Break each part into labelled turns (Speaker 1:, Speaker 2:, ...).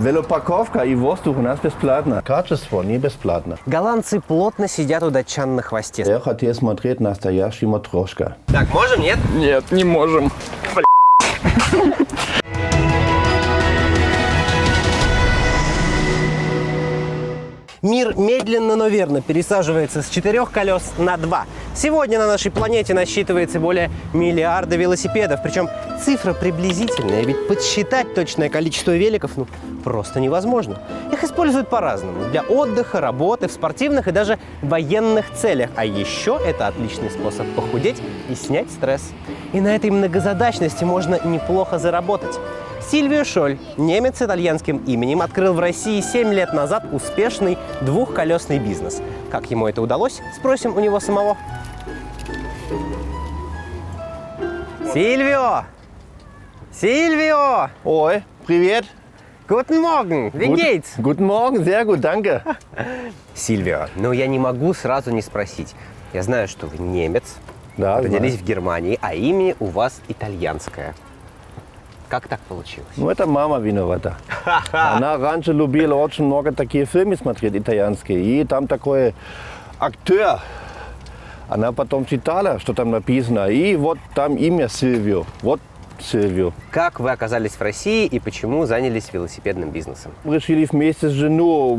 Speaker 1: Велопарковка и воздух у нас бесплатно. Качество не бесплатно.
Speaker 2: Голландцы плотно сидят у датчан на хвосте.
Speaker 1: Я хотел смотреть настоящий матрошка.
Speaker 2: Так, можем, нет?
Speaker 3: Нет, не можем.
Speaker 2: Мир медленно, но верно пересаживается с 4 колес на 2. Сегодня на нашей планете насчитывается более миллиарда велосипедов. Причем цифра приблизительная, ведь подсчитать точное количество великов просто невозможно. Их используют по-разному. Для отдыха, работы, в спортивных и даже военных целях. А еще это отличный способ похудеть и снять стресс. И на этой многозадачности можно неплохо заработать. Сильвио Шоль, немец с итальянским именем, открыл в России 7 лет назад успешный двухколесный бизнес. Как ему это удалось, спросим у него самого. Сильвио! Сильвио!
Speaker 1: Ой, привет.
Speaker 2: Guten Morgen! Wie geht's?
Speaker 1: Guten Morgen, sehr gut, danke.
Speaker 2: Сильвио, я не могу сразу не спросить. Я знаю, что вы немец,
Speaker 1: Да,
Speaker 2: родились
Speaker 1: знаю.
Speaker 2: в Германии, а имя у вас итальянское. Как так получилось?
Speaker 1: Это мама виновата. Она раньше любила очень много такие фильмы смотреть итальянские. И там такой актер. Она потом читала, что там написано. И вот там имя Сильвио. Вот Сильвио.
Speaker 2: Как вы оказались в России и почему занялись велосипедным бизнесом?
Speaker 1: Решили вместе с женой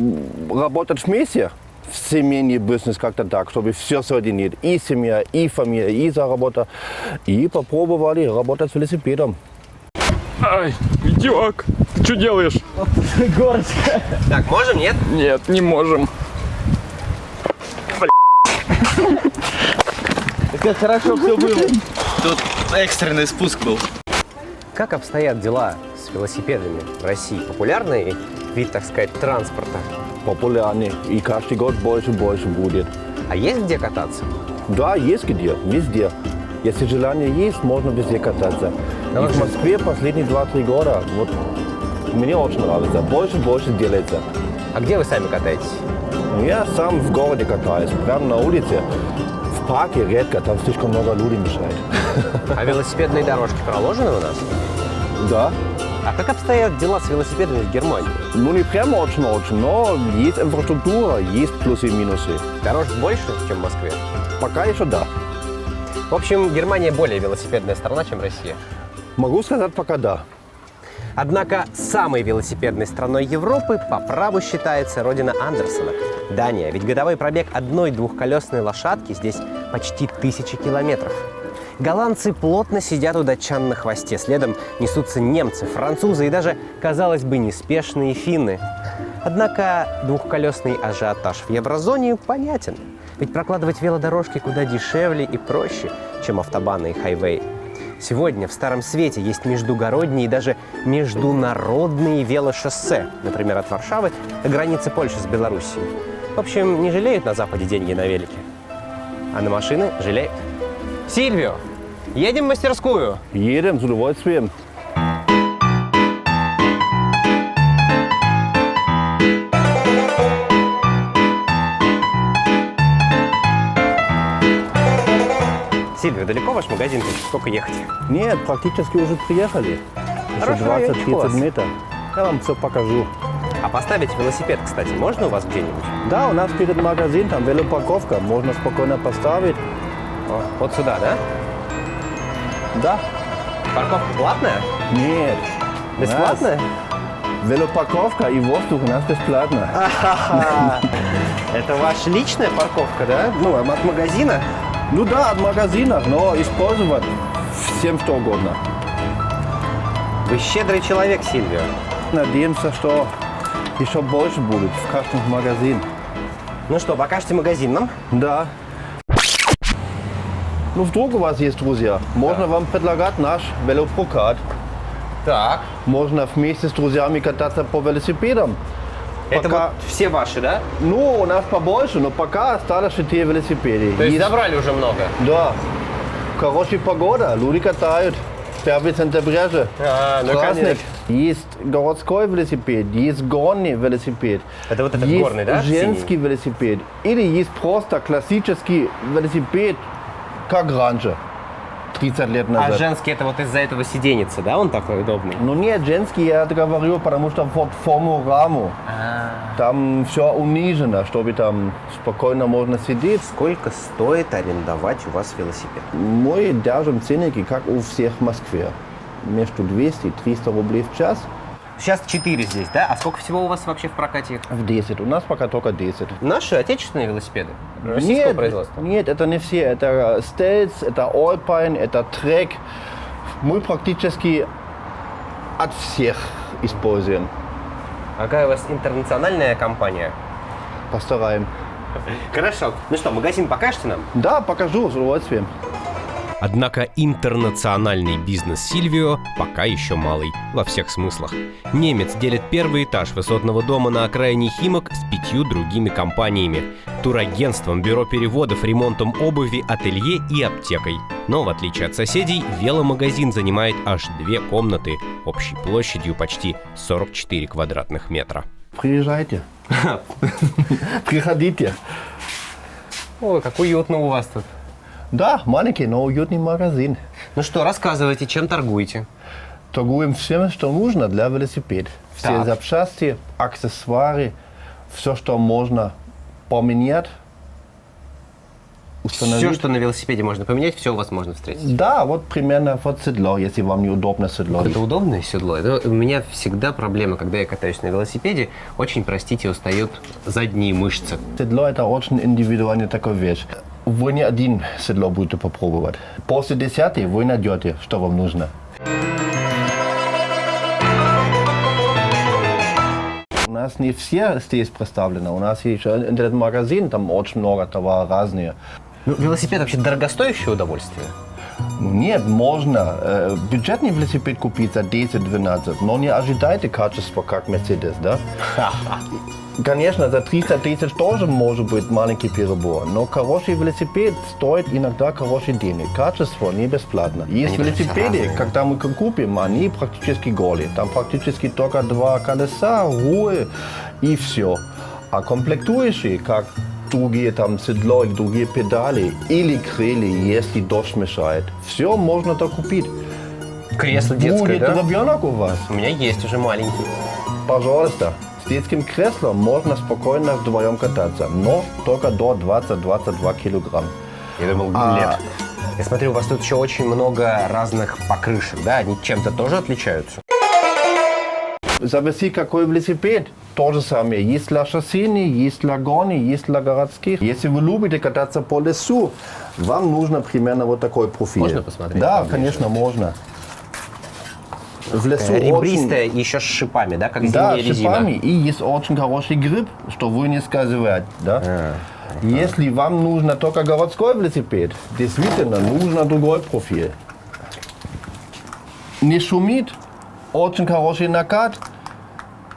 Speaker 1: работать вместе. В семейный бизнес как-то так, чтобы все соединить. И семья, и фамилия, и заработа. И попробовали работать с велосипедом.
Speaker 3: Ай, идиот, ты что делаешь?
Speaker 2: Горочка. Так, можем, нет?
Speaker 3: Нет, не можем.
Speaker 4: Как хорошо все было. Тут экстренный спуск был.
Speaker 2: Как обстоят дела с велосипедами в России? Популярный вид, так сказать, транспорта?
Speaker 1: Популярный. И каждый год больше и больше будет.
Speaker 2: А есть где кататься?
Speaker 1: Да, есть где, везде. Если желание есть, можно везде кататься. И в Москве последние 2-3 года, вот, мне очень нравится, больше и больше делается.
Speaker 2: А где вы сами катаетесь?
Speaker 1: Я сам в городе катаюсь, прямо на улице. В парке редко, там слишком много людей мешает.
Speaker 2: А велосипедные дорожки проложены у нас?
Speaker 1: Да.
Speaker 2: А как обстоят дела с велосипедами в Германии?
Speaker 1: Ну, не прямо очень-очень, но есть инфраструктура, есть плюсы и минусы.
Speaker 2: Дорожек больше, чем в Москве?
Speaker 1: Пока еще да.
Speaker 2: В общем, Германия более велосипедная страна, чем Россия.
Speaker 1: Могу сказать пока да.
Speaker 2: Однако самой велосипедной страной Европы по праву считается родина Андерсона – Дания. Ведь годовой пробег одной двухколесной лошадки здесь почти 1000 километров. Голландцы плотно сидят у датчан на хвосте. Следом несутся немцы, французы и даже, казалось бы, неспешные финны. Однако двухколесный ажиотаж в еврозоне понятен. Ведь прокладывать велодорожки куда дешевле и проще, чем автобаны и хайвей. Сегодня в Старом Свете есть междугородние и даже международные велошоссе. Например, от Варшавы до границы Польши с Белоруссией. В общем, не жалеют на Западе деньги на велике. А на машины жалеют. Сильвио, едем в мастерскую.
Speaker 1: Едем с удовольствием.
Speaker 2: Сильвио, далеко ваш магазин? Сколько ехать?
Speaker 1: Нет, практически уже приехали. Еще
Speaker 2: Хорошо, я
Speaker 1: 20-30 метров. Я вам все покажу.
Speaker 2: А поставить велосипед, кстати, можно у вас где-нибудь?
Speaker 1: Да, у нас перед магазином там велопарковка. Можно спокойно поставить.
Speaker 2: О, вот сюда, да?
Speaker 1: Да.
Speaker 2: Парковка платная?
Speaker 1: Нет. У нас
Speaker 2: Бесплатная?
Speaker 1: велопарковка и воздух у нас бесплатно.
Speaker 2: Это ваша личная парковка, да? Ну, от магазина?
Speaker 1: Ну да, от магазина, но использовать всем что угодно.
Speaker 2: Вы щедрый человек, Сильвио.
Speaker 1: Надеемся, что еще больше будет в каждом магазине.
Speaker 2: Ну что, покажете магазин нам?
Speaker 1: Да. Ну вдруг у вас есть друзья, можно вам предлагать наш велопрокат.
Speaker 2: Так.
Speaker 1: Можно вместе с друзьями кататься по велосипедам.
Speaker 2: Это
Speaker 1: Пока-
Speaker 2: вот все ваши, да?
Speaker 1: Ну, у нас побольше, но пока осталось 4 велосипеды.
Speaker 2: То есть забрали уже много?
Speaker 1: Да. Хорошая погода, люди катают. 1 сентября же.
Speaker 2: Ну,
Speaker 1: Праздник.
Speaker 2: конечно.
Speaker 1: Есть городской велосипед, есть горный велосипед.
Speaker 2: Это вот этот
Speaker 1: есть
Speaker 2: горный, да,
Speaker 1: женский велосипед. Или есть просто классический велосипед, как раньше. 30 лет назад.
Speaker 2: А женский это вот из-за этого сиденьица, да? Он такой удобный?
Speaker 1: Ну нет, женский я говорю, потому что под форму раму. Там все унижено, чтобы там спокойно можно сидеть.
Speaker 2: Сколько стоит арендовать у вас велосипед?
Speaker 1: Мы держим ценники, как у всех в Москве. Между 200 и 300 рублей в час.
Speaker 2: Сейчас 4 здесь, да? А сколько всего у вас вообще в прокате?
Speaker 1: В 10. У нас пока только 10.
Speaker 2: Наши отечественные велосипеды? Российского производства?
Speaker 1: Нет, это не все. Это Stealth, это Alpine, это Trek. Мы практически от всех используем.
Speaker 2: Какая у вас интернациональная компания?
Speaker 1: Постараем.
Speaker 2: Хорошо. Ну что, магазин покажете нам?
Speaker 1: Да, покажу с удовольствием.
Speaker 2: Однако интернациональный бизнес Сильвио пока еще малый, во всех смыслах. Немец делит первый этаж высотного дома на окраине Химок с 5 другими компаниями. Турагентством, бюро переводов, ремонтом обуви, ателье и аптекой. Но, в отличие от соседей, веломагазин занимает аж 2 комнаты, общей площадью почти 44 квадратных метра.
Speaker 1: Приезжайте. Приходите.
Speaker 2: Ой, как уютно у вас тут.
Speaker 1: Да, маленький, но уютный магазин.
Speaker 2: Ну что, рассказывайте, чем торгуете?
Speaker 1: Торгуем всем, что нужно для велосипеда. Все
Speaker 2: Так.
Speaker 1: запчасти, аксессуары, все, что можно поменять, установить.
Speaker 2: Все, что на велосипеде можно поменять, все у вас можно встретить.
Speaker 1: Да, вот примерно вот седло, если вам неудобно седло.
Speaker 2: Это удобное седло. Это у меня всегда проблема, когда я катаюсь на велосипеде. Очень, простите, устают задние мышцы.
Speaker 1: Седло это очень индивидуальная такая вещь. Вы не один седло будете попробовать. После 10 вы найдете, что вам нужно. У нас не все здесь представлены. У нас есть интернет-магазин, там очень много товара разные.
Speaker 2: Ну, велосипед вообще дорогостоящее удовольствие.
Speaker 1: Ну, нет, можно бюджетный велосипед купить за 10-12, но не ожидайте качества, как Mercedes, да? Конечно, за 300 тысяч тоже может быть маленький перебор, но хороший велосипед стоит иногда хорошие денег. Качество не бесплатно. Есть
Speaker 2: Они
Speaker 1: велосипеды,
Speaker 2: разные.
Speaker 1: когда мы купим, они практически голые. Там практически только 2 колеса, руль и все. А комплектующие, как другие там седло и другие педали или крылья, если дождь мешает, все можно докупить.
Speaker 2: Кресло детское,
Speaker 1: Будет
Speaker 2: да?
Speaker 1: ребенок у вас?
Speaker 2: У меня есть уже маленький.
Speaker 1: Пожалуйста. С детским креслом можно спокойно вдвоем кататься, но только до 20-22 килограмм.
Speaker 2: Я думал, лет. Я смотрю, у вас тут еще очень много разных покрышек, да? Они чем-то тоже отличаются?
Speaker 1: Завести какой велосипед, то же самое. Есть для шоссейных, есть для гонки, есть для городских. Если вы любите кататься по лесу, вам нужно примерно вот такой профиль.
Speaker 2: Можно посмотреть
Speaker 1: Да,
Speaker 2: поближе?
Speaker 1: конечно, можно. В лесу
Speaker 2: Ребристая, еще с шипами, да? Как
Speaker 1: Да,
Speaker 2: зимняя резина.
Speaker 1: шипами, и есть очень хороший грипп, что вы не сказываете, да? Если вам нужно только городской велосипед, действительно нужно другой профиль. Не шумит, очень хороший накат,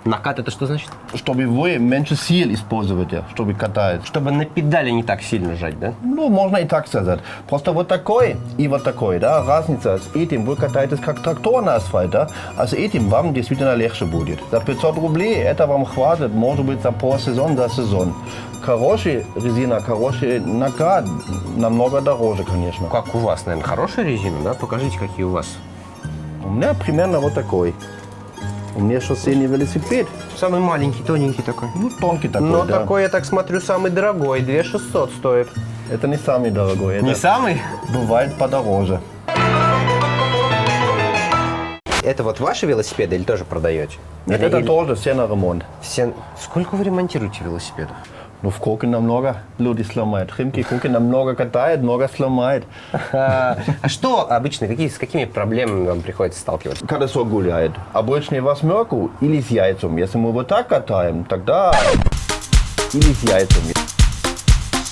Speaker 2: Накат это что значит?
Speaker 1: чтобы вы меньше сил используете, чтобы катать.
Speaker 2: Чтобы на педали не так сильно жать, да?
Speaker 1: Ну, можно и так сказать. Просто вот такой и вот такой, да, разница. С этим вы катаетесь как трактор на асфальт, да, а с этим вам действительно легче будет. За 500 рублей это вам хватит, может быть, за полсезон, за сезон. Хорошая резина, хороший накат, намного дороже, конечно.
Speaker 2: Как у вас, наверное, хорошая резина, да? Покажите, какие у вас.
Speaker 1: У меня примерно вот такой. У меня шоссейный велосипед,
Speaker 2: Самый маленький, тоненький такой.
Speaker 1: ну, тонкий такой,
Speaker 2: Но
Speaker 1: да.
Speaker 2: такой, я так смотрю, самый дорогой. 2600 стоит.
Speaker 1: Это не самый дорогой, это
Speaker 2: Не самый?
Speaker 1: бывает подороже.
Speaker 2: Это вот ваши велосипеды или тоже продаете?
Speaker 1: Нет, это тоже все на ремонт.
Speaker 2: Все... Сколько вы ремонтируете велосипедов?
Speaker 1: Ну, в Кокине много люди сломают. Химки Кокине много катает, много сломает.
Speaker 2: А что обычно, с какими проблемами вам приходится сталкиваться?
Speaker 1: Колесо гуляет. Обычно восьмерку или с яйцом. Если мы вот так катаем, тогда или с яйцами.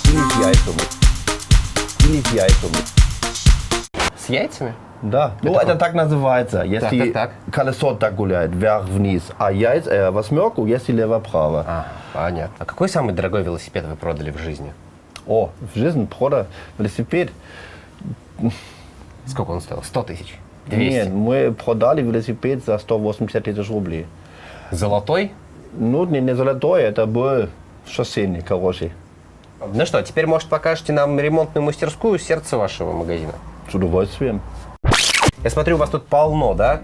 Speaker 1: Или с яйцами. Или с яйцами.
Speaker 2: С яйцами?
Speaker 1: Да, ну это так называется, если
Speaker 2: так.
Speaker 1: колесо так гуляет, вверх-вниз, а яйца, восьмерку, если лево-право.
Speaker 2: А, понятно. А какой самый дорогой велосипед вы продали в жизни?
Speaker 1: О, в жизни продал велосипед.
Speaker 2: Сколько он стоил? 100 тысяч? 200?
Speaker 1: Нет, мы продали велосипед за 180 тысяч рублей.
Speaker 2: Золотой?
Speaker 1: Ну, не золотой, это был шоссейный, хороший.
Speaker 2: Ну что, теперь, может, покажете нам ремонтную мастерскую сердца вашего магазина?
Speaker 1: С удовольствием.
Speaker 2: Я смотрю, у вас тут полно, да,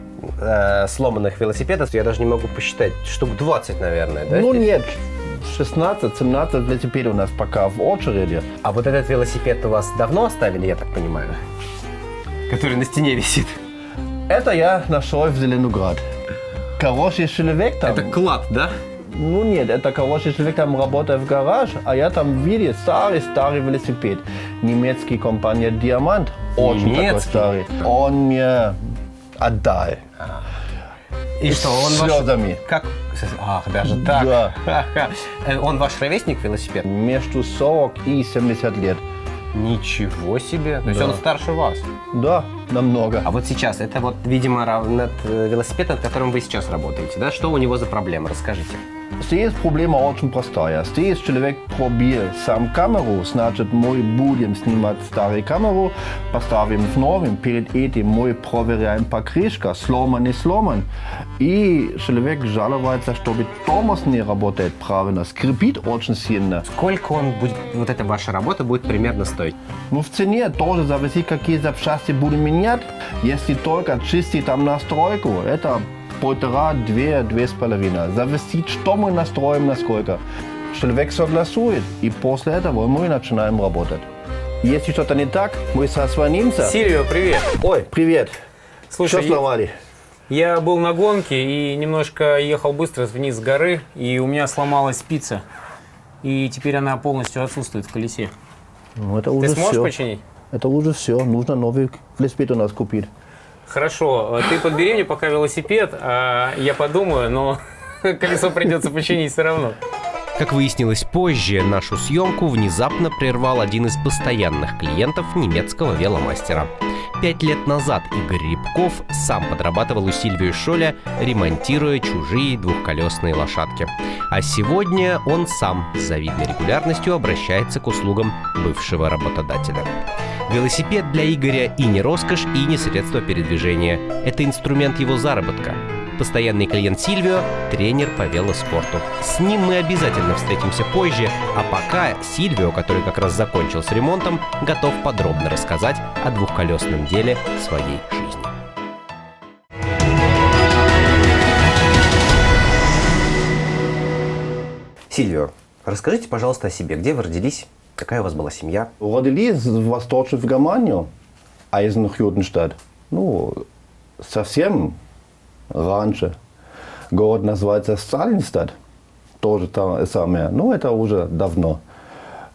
Speaker 2: сломанных велосипедов. Я даже не могу посчитать. Штук 20, наверное, да?
Speaker 1: Ну
Speaker 2: здесь?
Speaker 1: нет, 16-17 велосипедов у нас пока в очереди.
Speaker 2: А вот этот велосипед у вас давно оставили, я так понимаю? Который на стене висит.
Speaker 1: Это я нашел в Зеленоград. Хороший человек там.
Speaker 2: Это клад, да?
Speaker 1: Ну нет, это хороший человек там работает в гараж, а я там видел старый велосипед. Немецкий компания Diamant. Очень такой
Speaker 2: Немецкий?
Speaker 1: старый. Он мне отдал.
Speaker 2: И
Speaker 1: с
Speaker 2: что, он
Speaker 1: слезами.
Speaker 2: Как? Ах, даже так?
Speaker 1: Да.
Speaker 2: Он ваш ровесник, велосипед?
Speaker 1: Между 40 и 70 лет.
Speaker 2: Ничего себе. То есть
Speaker 1: Да.
Speaker 2: он старше вас.
Speaker 1: Да, намного.
Speaker 2: А вот сейчас, это вот, видимо, велосипед, над которым вы сейчас работаете, да? Что у него за проблемы? Расскажите.
Speaker 1: Здесь проблема очень простая. Здесь человек пробил сам камеру, значит, мы будем снимать старую камеру, поставим в новым, перед этим мы проверяем покрышка, сломан, не сломан. И человек жалуется, что тормоз не работает правильно, скрипит очень сильно.
Speaker 2: Сколько он будет, вот эта ваша работа будет примерно стоить?
Speaker 1: Ну, в цене тоже зависит, какие запчасти будем менять. Если только чистить там настройку, это 1,5-2,5. Зависит, что мы настроим, насколько. Человек согласует, и после этого мы начинаем работать. Если что-то не так, мы созвонимся.
Speaker 5: Сильвио, привет.
Speaker 1: Ой, привет.
Speaker 5: Слушай,
Speaker 1: Что сломали?
Speaker 5: я был на гонке и немножко ехал быстро вниз с горы, и у меня сломалась спица. И теперь она полностью отсутствует в колесе.
Speaker 1: Ну, это
Speaker 5: Ты
Speaker 1: уже
Speaker 5: сможешь
Speaker 1: все.
Speaker 5: починить?
Speaker 1: Это уже все. Нужно новый велосипед у нас купить.
Speaker 5: Хорошо, ты подбери мне пока велосипед, а я подумаю, но колесо придется починить все равно.
Speaker 2: Как выяснилось позже, нашу съемку внезапно прервал один из постоянных клиентов немецкого веломастера. 5 лет назад Игорь Рябков сам подрабатывал у Сильвио Шоля, ремонтируя чужие двухколесные лошадки. А сегодня он сам с завидной регулярностью обращается к услугам бывшего работодателя. Велосипед для Игоря и не роскошь, и не средство передвижения. Это инструмент его заработка. Постоянный клиент Сильвио – тренер по велоспорту. С ним мы обязательно встретимся позже, а пока Сильвио, который как раз закончил с ремонтом, готов подробно рассказать о двухколесном деле своей жизни. Сильвио, расскажите, пожалуйста, о себе. Где вы родились? Какая у вас была семья?
Speaker 1: Родились в Восточной в Германии, Eisenhüttenstadt. Ну, совсем раньше. Город называется Сталинстад. Тоже там самое. Но это уже давно.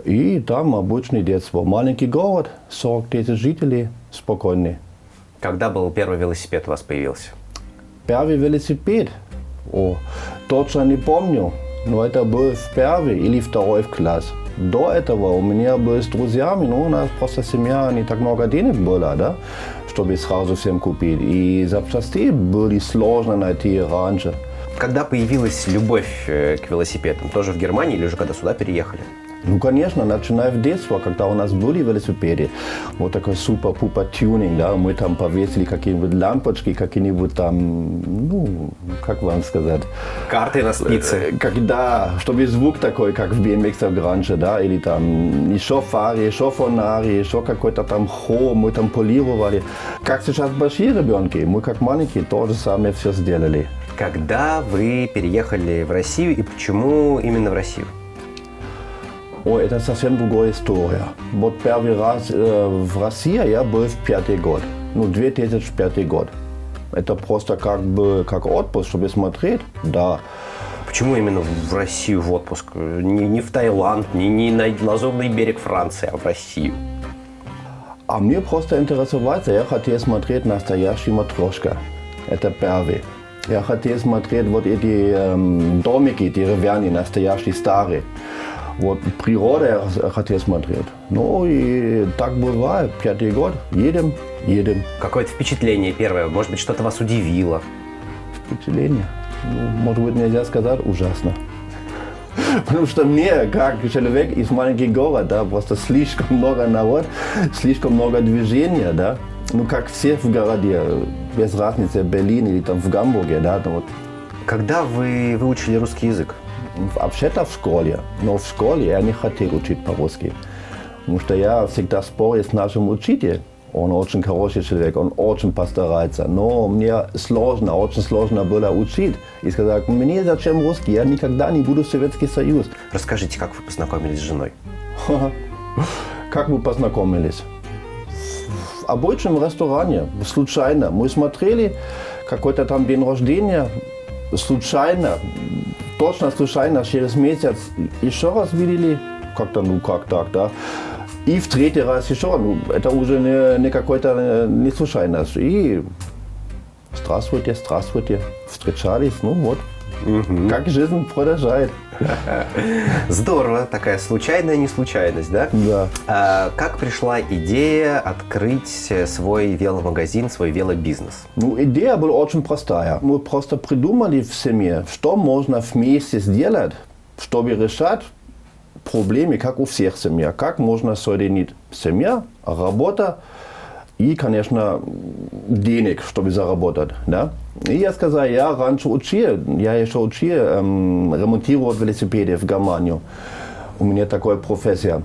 Speaker 1: И там обычное детство. Маленький город, 40 тысяч жителей, спокойный.
Speaker 2: Когда был первый велосипед у вас появился?
Speaker 1: Первый велосипед? О, точно не помню. Но это был в первый или второй класс. До этого у меня были с друзьями, но у нас просто семья не так много денег было, да, чтобы сразу всем купить. И запчасти были сложно найти раньше.
Speaker 2: Когда появилась любовь к велосипедам? Тоже в Германии или уже когда сюда переехали?
Speaker 1: Ну, конечно, начиная в детстве, когда у нас были велосипеды, вот такой супер-пупер тюнинг, да, мы там повесили какие-нибудь лампочки, какие-нибудь там, ну, как вам сказать?
Speaker 2: Карты на спице.
Speaker 1: Когда, чтобы звук такой, как в BMX раньше, да, или там еще фари, еще фонари, еще какой-то там хом, мы там полировали. Как сейчас большие ребенки, мы как маленькие тоже сами все сделали.
Speaker 2: Когда вы переехали в Россию и почему именно в Россию?
Speaker 1: Ой, это совсем другая история. Вот первый раз в России я был в 5-й год, ну 2005 год. Это просто как бы как отпуск, чтобы смотреть, да.
Speaker 2: Почему именно в Россию в отпуск? Не в Таиланд, не на Лазурный берег Франции, а в Россию?
Speaker 1: А мне просто интересоваться, я хотел смотреть настоящий матрешка. Это первый. Я хотел смотреть вот эти домики деревянные, настоящие, старые. Вот природа я хотел смотреть. Ну и так бывает, 5-й год, едем.
Speaker 2: Какое-то впечатление первое, может быть, что-то вас удивило?
Speaker 1: Впечатление, ну, может быть, нельзя сказать, ужасно. Потому что мне, как человек из маленького города, да, просто слишком много народ, слишком много движения, да. Ну, как все в городе, без разницы, в Берлине или там в Гамбурге, да. Вот.
Speaker 2: Когда вы выучили русский язык?
Speaker 1: Вообще-то в школе, но в школе я не хотел учить по-русски. Потому что я всегда спорил с нашим учителем. Он очень хороший человек, он очень постарается. Но мне очень сложно было учить. И сказать, мне зачем русский, я никогда не буду в Советский Союз.
Speaker 2: Расскажите, как вы познакомились с женой?
Speaker 1: Как мы познакомились? В обычном ресторане, случайно. Мы смотрели какой-то там день рождения, случайно, точно случайно, через месяц еще раз видели, как-то, как так, да. И в третий раз еще, это уже не какой-то не случайность. И здравствуйте, встречались, вот. Как жизнь продолжает.
Speaker 2: Здорово, такая случайная неслучайность, да?
Speaker 1: Да.
Speaker 2: А как пришла идея открыть свой веломагазин, свой велобизнес?
Speaker 1: Идея была очень простая. Мы просто придумали в семье, что можно вместе сделать, чтобы решать проблемы, как у всех семья. Как можно соединить семья, работа и, конечно, денег, чтобы заработать. Да? И я сказал, я раньше учил ремонтировать велосипеды в Германию. У меня такая профессия.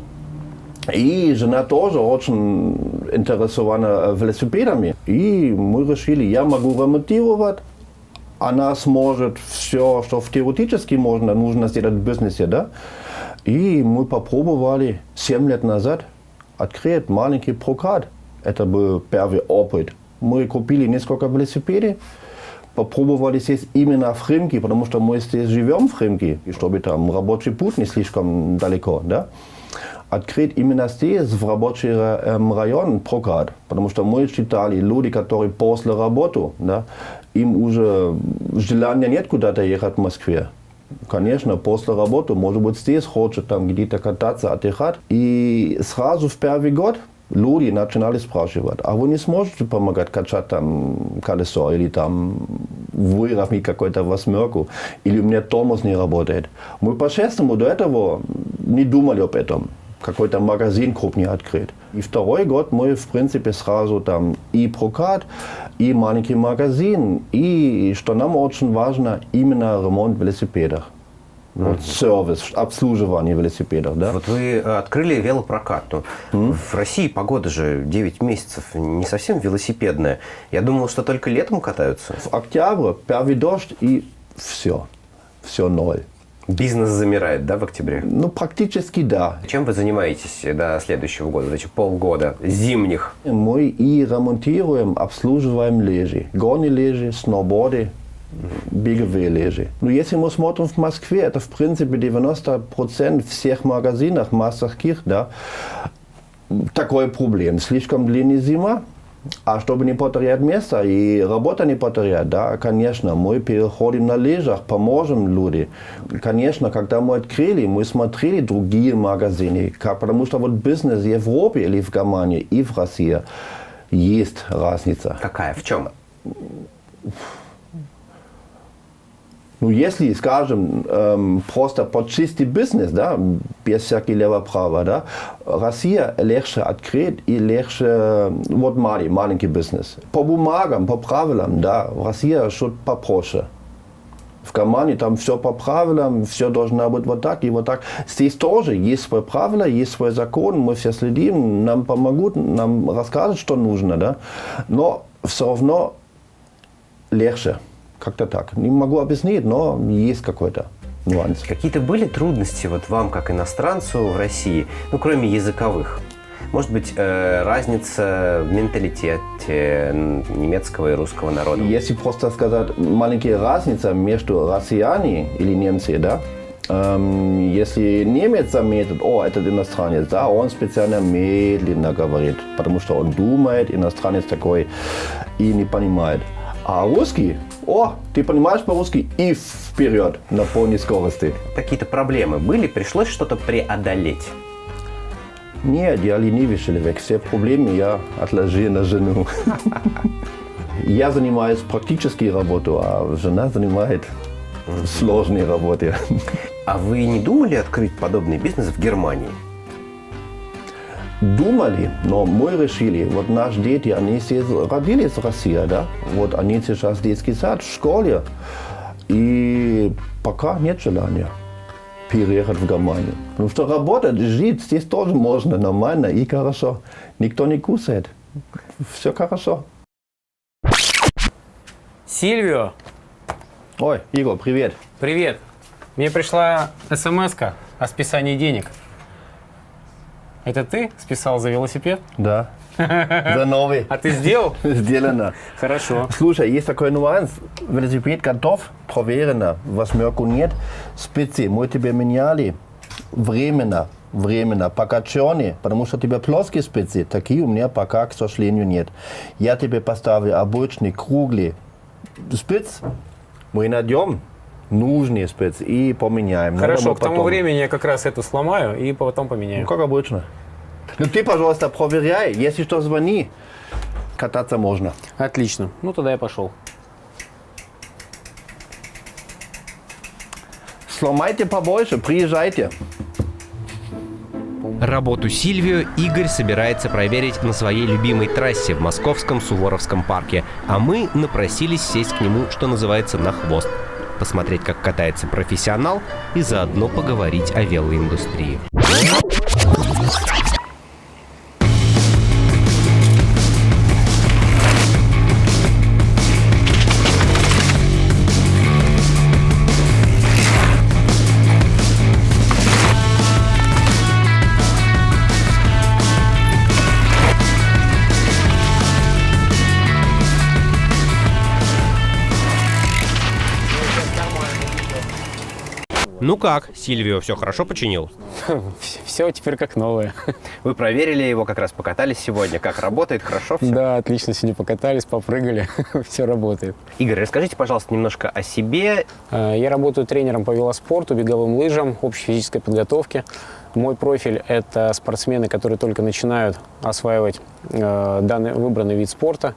Speaker 1: И жена тоже очень интересована велосипедами. И мы решили, я могу ремонтировать, она сможет все, что теоретически нужно сделать в бизнесе. Да? И мы попробовали 7 лет назад открыть маленький прокат. Это был первый опыт. Мы купили несколько велосипедов, попробовали здесь именно в Химки, потому что мы здесь живем в Химки, и чтобы там рабочий путь не слишком далеко. Да? Открыть именно здесь, в рабочий район, прокат. Потому что мы считали, люди, которые после работы, да, им уже желания нет куда-то ехать в Москве. Конечно, после работы, может быть, здесь хочет там где-то кататься, отдыхать. И сразу в первый год люди начинали спрашивать, а вы не сможете помогать качать там колесо или там выровнять какую-то восьмерку, или у меня тормоз не работает. Мы по-честному до этого не думали об этом. Какой-то магазин крупный открыть. И второй год мы, в принципе, сразу там и прокат, и маленький магазин, и, что нам очень важно, именно ремонт велосипедов. Вот сервис, обслуживание велосипедов. Да?
Speaker 2: Вот вы открыли велопрокат. В России погода же 9 месяцев, не совсем велосипедная. Я думал, что только летом катаются.
Speaker 1: В октябре первый дождь и все ноль.
Speaker 2: Бизнес замирает, да, в октябре?
Speaker 1: Практически да.
Speaker 2: Чем вы занимаетесь до следующего года, эти полгода зимних?
Speaker 1: Мы и ремонтируем, обслуживаем лыжи. Горные лыжи, сноуборды, беговые лыжи. Если мы смотрим в Москве, это в принципе 90% всех магазинов, мастерских, да, такой проблем. Слишком длинная зима. А чтобы не потерять место и работа не потерять, да, конечно, мы переходим на лыжах, поможем людям. Конечно, когда мы открыли, мы смотрели другие магазины, потому что вот бизнес в Европе или в Германии и в России есть разница.
Speaker 2: Какая? В чем?
Speaker 1: Если, скажем, просто под чистый бизнес, да, без всякого левого права, да, Россия легче открыть и легче, вот маленький бизнес. По бумагам, по правилам, да, Россия что-то попроще. В Германии там все по правилам, все должно быть вот так и вот так. Здесь тоже есть свои правила, есть свой закон, мы все следим, нам помогут, нам расскажут, что нужно, да, но все равно легче. Как-то так. Не могу объяснить, но есть какой-то нюанс.
Speaker 2: Какие-то были трудности вот вам, как иностранцу в России, кроме языковых? Может быть, разница в менталитете немецкого и русского народа?
Speaker 1: Если просто сказать, маленькая разница между россиянами или немцами, да? Если немец заметит, этот иностранец, да, он специально медленно говорит, потому что он думает, иностранец такой и не понимает. А русский, ты понимаешь по-русски, и вперед на полной скорости.
Speaker 2: Какие-то проблемы были? Пришлось что-то преодолеть?
Speaker 1: Нет, я ленивый человек. Все проблемы я отложил на жену. Я занимаюсь практической работой, а жена занимается сложной работой.
Speaker 2: А вы не думали открыть подобный бизнес в Германии?
Speaker 1: Думали, но мы решили, вот наши дети, они здесь родились в России, да, вот они сейчас в детский сад, в школе, и пока нет желания переехать в Германию. Потому что работать, жить здесь тоже можно нормально и хорошо. Никто не кусает. все хорошо.
Speaker 5: Сильвио,
Speaker 1: Ой, Игорь, привет.
Speaker 5: привет. Мне пришла смс-ка о списании денег. Это ты списал за велосипед?
Speaker 1: Да. За новый.
Speaker 5: А ты сделал?
Speaker 1: Сделано.
Speaker 5: Хорошо.
Speaker 1: Слушай, есть такой нюанс. Велосипед готов, проверено, восьмерку нет. Спицы мы тебе меняли временно, пока черные, потому что у тебя плоские спицы, такие у меня пока, к сожалению, нет. Я тебе поставлю обычный, круглый спиц, мы найдем нужные спицы и поменяем.
Speaker 5: Хорошо,
Speaker 1: Надо
Speaker 5: к тому
Speaker 1: потом.
Speaker 5: времени я как раз эту сломаю и потом поменяю.
Speaker 1: Ну, как обычно. Ну ты, пожалуйста, проверяй, если что, звони. Кататься можно.
Speaker 5: Отлично. Ну, тогда я пошел.
Speaker 1: Сломайте побольше, приезжайте.
Speaker 2: Работу Сильвио Игорь собирается проверить на своей любимой трассе в московском Суворовском парке. А мы напросились сесть к нему, что называется, на хвост. Посмотреть, как катается профессионал, и заодно поговорить о велоиндустрии. Ну как, Сильвио все хорошо починил?
Speaker 5: Все теперь как новое.
Speaker 2: Вы проверили его, как раз покатались сегодня. Как работает, хорошо все?
Speaker 5: Да, отлично. Сегодня покатались, попрыгали. Все работает.
Speaker 2: Игорь, расскажите, пожалуйста, немножко о себе.
Speaker 5: Я работаю тренером по велоспорту, беговым лыжам, общей физической подготовке. Мой профиль – это спортсмены, которые только начинают осваивать данный выбранный вид спорта.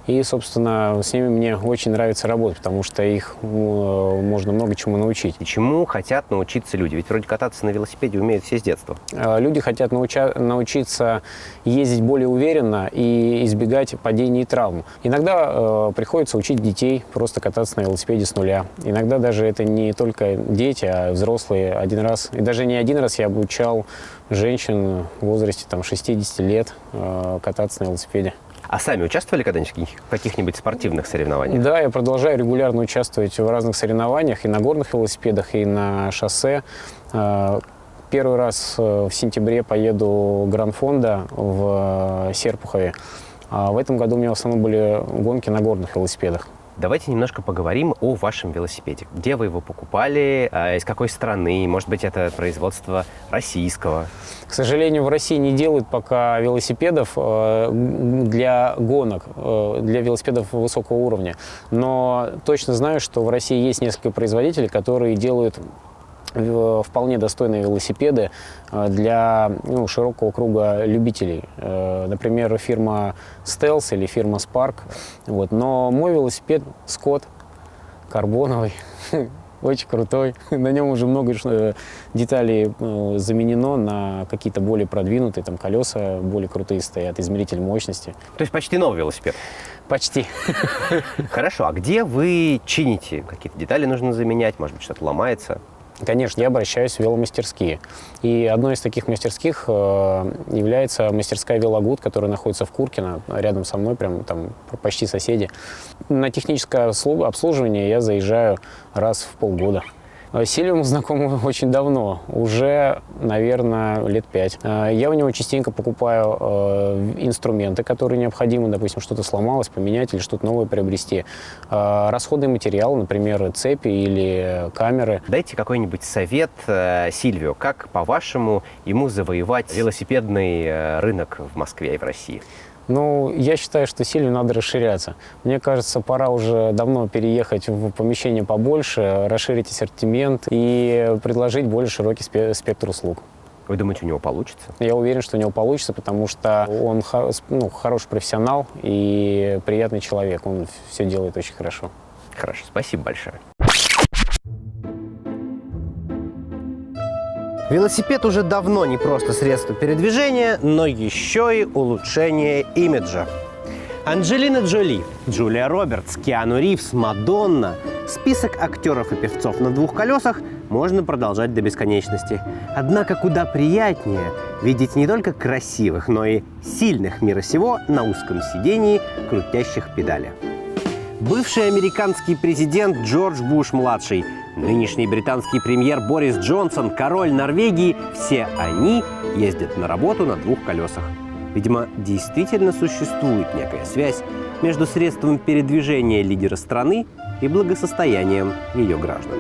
Speaker 5: И, собственно, с ними мне очень нравится работать, потому что их можно много чему научить.
Speaker 2: И чему хотят научиться люди? Ведь вроде кататься на велосипеде умеют все с детства.
Speaker 5: Люди хотят научиться ездить более уверенно и избегать падений и травм. Иногда приходится учить детей просто кататься на велосипеде с нуля. Иногда даже это не только дети, а взрослые один раз. И даже не один раз я обучал женщин в возрасте 60 лет кататься на велосипеде.
Speaker 2: А сами участвовали когда-нибудь в каких-нибудь спортивных соревнованиях?
Speaker 5: Да, я продолжаю регулярно участвовать в разных соревнованиях, и на горных велосипедах, и на шоссе. Первый раз в сентябре поеду Гран-фонда в Серпухове. А в этом году у меня в основном были гонки на горных велосипедах.
Speaker 2: Давайте немножко поговорим о вашем велосипеде. Где вы его покупали, из какой страны? Может быть, это производство российского?
Speaker 5: К сожалению, в России не делают пока велосипедов для гонок, для велосипедов высокого уровня. Но точно знаю, что в России есть несколько производителей, которые делают вполне достойные велосипеды для широкого круга любителей. Например, фирма Stealth или фирма Spark. Но мой велосипед Scott, карбоновый, очень крутой. На нем уже много деталей заменено на какие-то более продвинутые, колеса более крутые стоят, измеритель мощности.
Speaker 2: То есть почти новый велосипед?
Speaker 5: Почти.
Speaker 2: Хорошо, а где вы чините? Какие-то детали нужно заменять, может быть, что-то ломается?
Speaker 5: Конечно, я обращаюсь в веломастерские. И одной из таких мастерских является мастерская «Велогуд», которая находится в Куркино, рядом со мной, прям там почти соседи. На техническое обслуживание я заезжаю раз в полгода. С Сильвио мы знакомы очень давно, уже, наверное, лет 5. Я у него частенько покупаю инструменты, которые необходимы, допустим, что-то сломалось, поменять или что-то новое приобрести. Расходный материал, например, цепи или камеры.
Speaker 2: Дайте какой-нибудь совет Сильвио, как, по-вашему, ему завоевать велосипедный рынок в Москве и в России?
Speaker 5: Я считаю, что Сильвио надо расширяться. Мне кажется, пора уже давно переехать в помещение побольше, расширить ассортимент и предложить более широкий спектр услуг.
Speaker 2: Вы думаете, у него получится?
Speaker 5: Я уверен, что у него получится, потому что он хороший профессионал и приятный человек. Он все делает очень хорошо.
Speaker 2: Хорошо, спасибо большое. Велосипед уже давно не просто средство передвижения, но еще и улучшение имиджа. Анджелина Джоли, Джулия Робертс, Киану Ривз, Мадонна. Список актеров и певцов на двух колесах можно продолжать до бесконечности. Однако куда приятнее видеть не только красивых, но и сильных мира сего на узком сидении, крутящих педали. Бывший американский президент Джордж Буш-младший, нынешний британский премьер Борис Джонсон, король Норвегии – все они ездят на работу на двух колесах. Видимо, действительно существует некая связь между средством передвижения лидера страны и благосостоянием ее граждан.